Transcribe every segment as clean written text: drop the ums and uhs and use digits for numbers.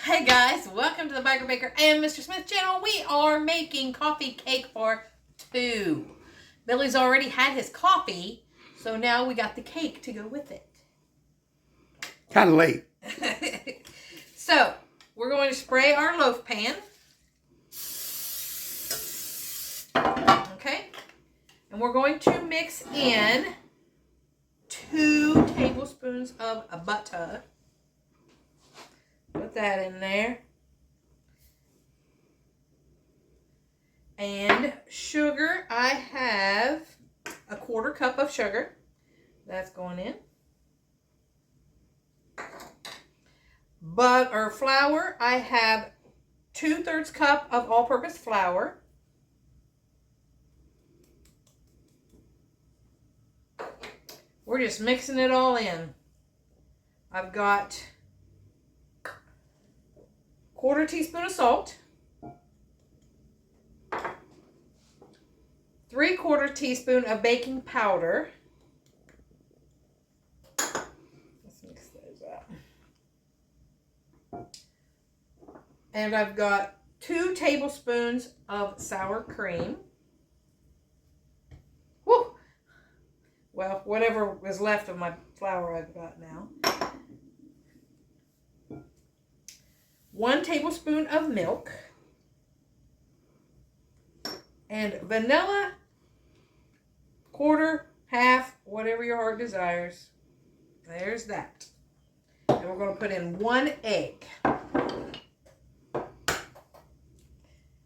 Hey guys, welcome to the Biker Baker and Mr. Smith channel. We are making coffee cake for two. Billy's already had his coffee, so now we got the cake to go with it. Kind of late. So, we're going to spray our loaf pan. Okay? And we're going to mix in 2 tablespoons of butter. Put that in there. And sugar, I have a 1/4 cup of sugar. That's going in. Butter flour, I have 2/3 cup of all-purpose flour. We're just mixing it all in. I've got 1/4 teaspoon of salt, 3/4 teaspoon of baking powder. Let's mix those up. And I've got 2 tablespoons of sour cream. Woo! Well, whatever is left of my flour I've got now. 1 tablespoon of milk. And vanilla, 1/4, half, whatever your heart desires. There's that. And we're going to put in 1 egg.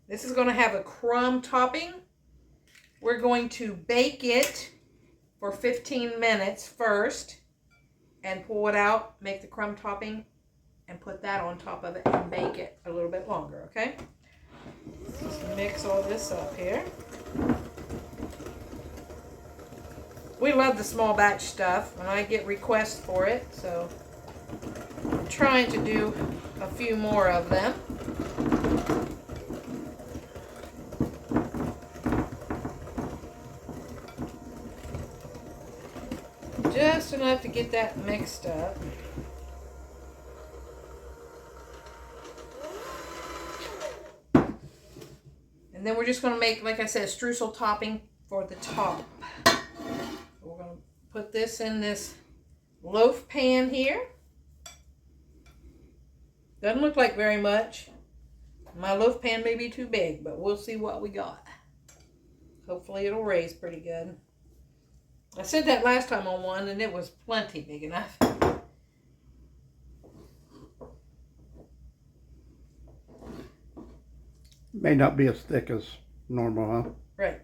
This is going to have a crumb topping. We're going to bake it for 15 minutes first and pull it out, make the crumb topping, and put that on top of it and bake it a little bit longer, okay? Just mix all this up here. We love the small batch stuff, and I get requests for it, so I'm trying to do a few more of them. Just enough to get that mixed up. And then we're just going to make, like I said, a streusel topping for the top. We're going to put this in this loaf pan here. Doesn't look like very much. My loaf pan may be too big, but we'll see what we got. Hopefully it'll raise pretty good. I said that last time on one, and it was plenty big enough. May not be as thick as normal, huh? Right.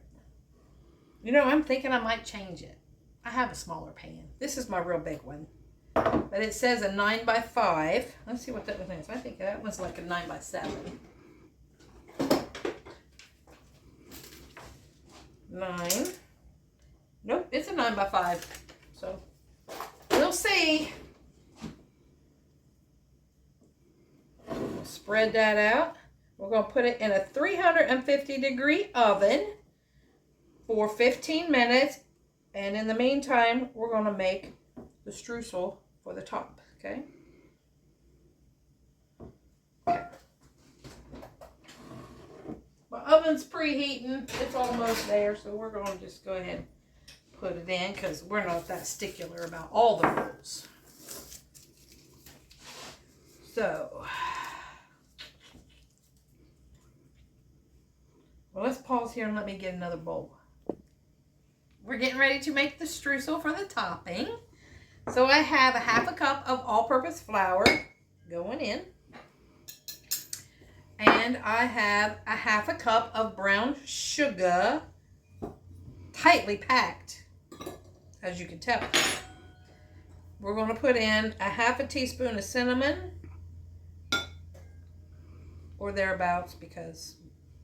You know, I'm thinking I might change it. I have a smaller pan. This is my real big one. But it says a 9x5. Let's see what that one is. I think that one's like a 9x7. 9. Nope, it's a 9x5. So, we'll see. We'll spread that out. We're going to put it in a 350-degree oven for 15 minutes. And in the meantime, we're going to make the streusel for the top, okay? Okay. My oven's preheating. It's almost there, so we're going to just go ahead and put it in because we're not that stickler about all the rules. So, well, let's pause here and let me get another bowl. We're getting ready to make the streusel for the topping. So I have a 1/2 cup of all-purpose flour going in. And I have a 1/2 cup of brown sugar, tightly packed, as you can tell. We're going to put in a 1/2 teaspoon of cinnamon, or thereabouts, because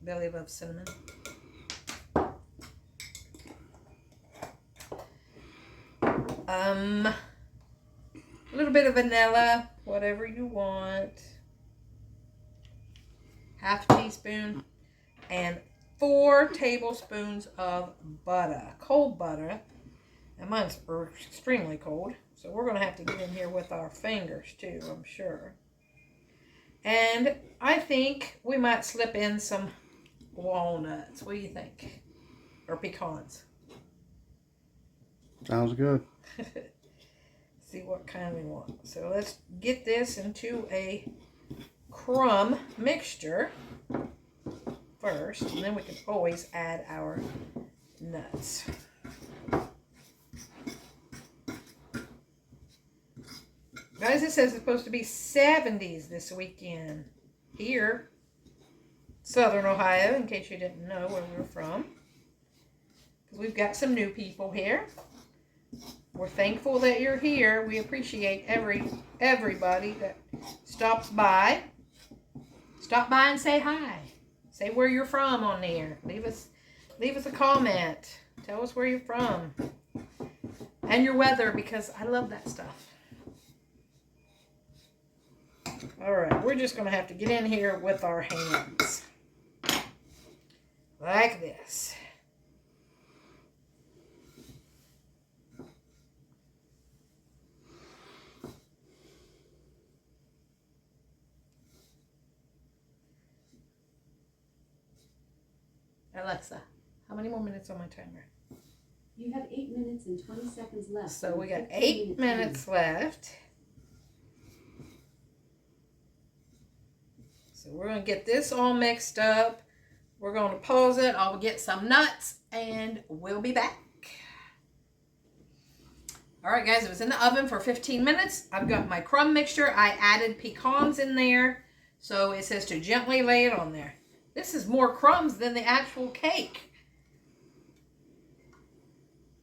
Billy loves cinnamon. A little bit of vanilla, whatever you want. 1/2 teaspoon. And 4 tablespoons of butter, cold butter. And mine's extremely cold, so we're going to have to get in here with our fingers too, I'm sure. And I think we might slip in some walnuts. What do you think? Or pecans. Sounds good. See what kind we want. So let's get this into a crumb mixture first, and then we can always add our nuts. Guys, it says it's supposed to be 70s this weekend here, Southern Ohio, in case you didn't know where we're from. Because we've got some new people here. We're thankful that you're here. We appreciate everybody that stops by. Stop by and say hi. Say where you're from on there. Leave us a comment. Tell us where you're from. And your weather, because I love that stuff. Alright, we're just going to have to get in here with our hands. Like this. Alexa, how many more minutes on my timer? You have 8 minutes and 20 seconds left. So we got 8 minutes left. So we're going to get this all mixed up. We're going to pause it. I'll get some nuts and we'll be back. Alright guys, it was in the oven for 15 minutes. I've got my crumb mixture. I added pecans in there. So it says to gently lay it on there. This is more crumbs than the actual cake.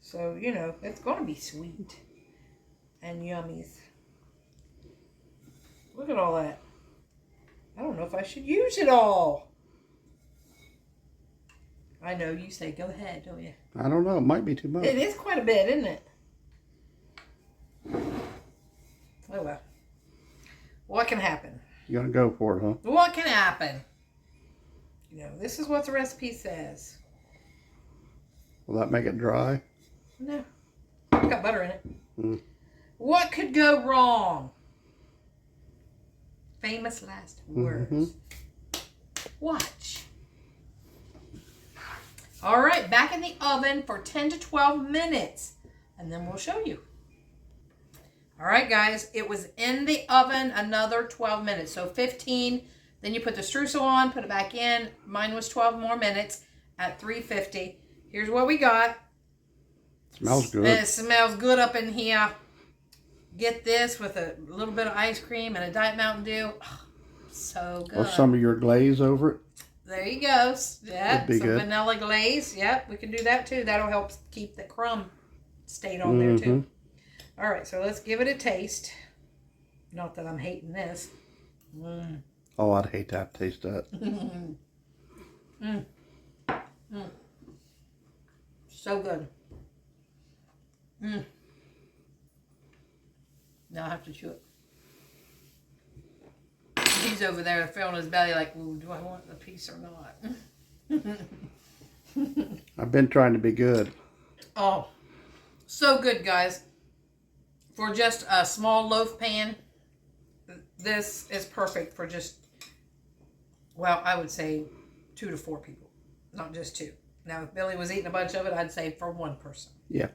So, you know, it's going to be sweet and yummies. Look at all that. I don't know if I should use it all. I know, you say go ahead, don't you? I don't know. It might be too much. It is quite a bit, isn't it? Oh, well. What can happen? You're going to go for it, huh? What can happen? You know, this is what the recipe says. Will that make it dry? No. It's got butter in it. Mm. What could go wrong? Famous last words. Mm-hmm. Watch. All right, back in the oven for 10 to 12 minutes. And then we'll show you. All right, guys. It was in the oven another 12 minutes. So 15. Then you put the streusel on, put it back in. Mine was 12 more minutes at 350. Here's what we got. Smells good. It smells good up in here. Get this with a little bit of ice cream and a Diet Mountain Dew. Oh, so good. Or some of your glaze over it. There you go. Yeah, some good. vanilla glaze. Yep, we can do that too. That'll help keep the crumb state on there too. All right, so let's give it a taste. Not that I'm hating this. Mm. Oh, I'd hate to have to taste that. So good. Now I have to chew it. He's over there feeling his belly like, ooh, do I want the piece or not? I've been trying to be good. Oh, so good, guys. For just a small loaf pan, this is perfect for just, well, I would say 2 to 4 people, not just 2. Now, if Billy was eating a bunch of it, I'd say for 1 person. Yeah.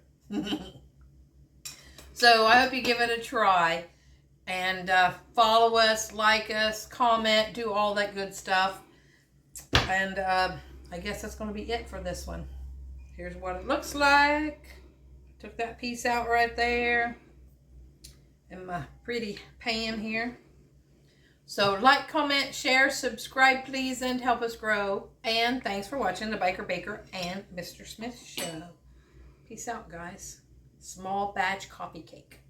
So I hope you give it a try. And follow us, like us, comment, do all that good stuff. And I guess that's going to be it for this one. Here's what it looks like. Took that piece out right there. In my pretty pan here. So like, comment, share, subscribe please, and help us grow. And thanks for watching the Biker Baker and Mr. Smith Show. Peace out, guys. Small batch coffee cake.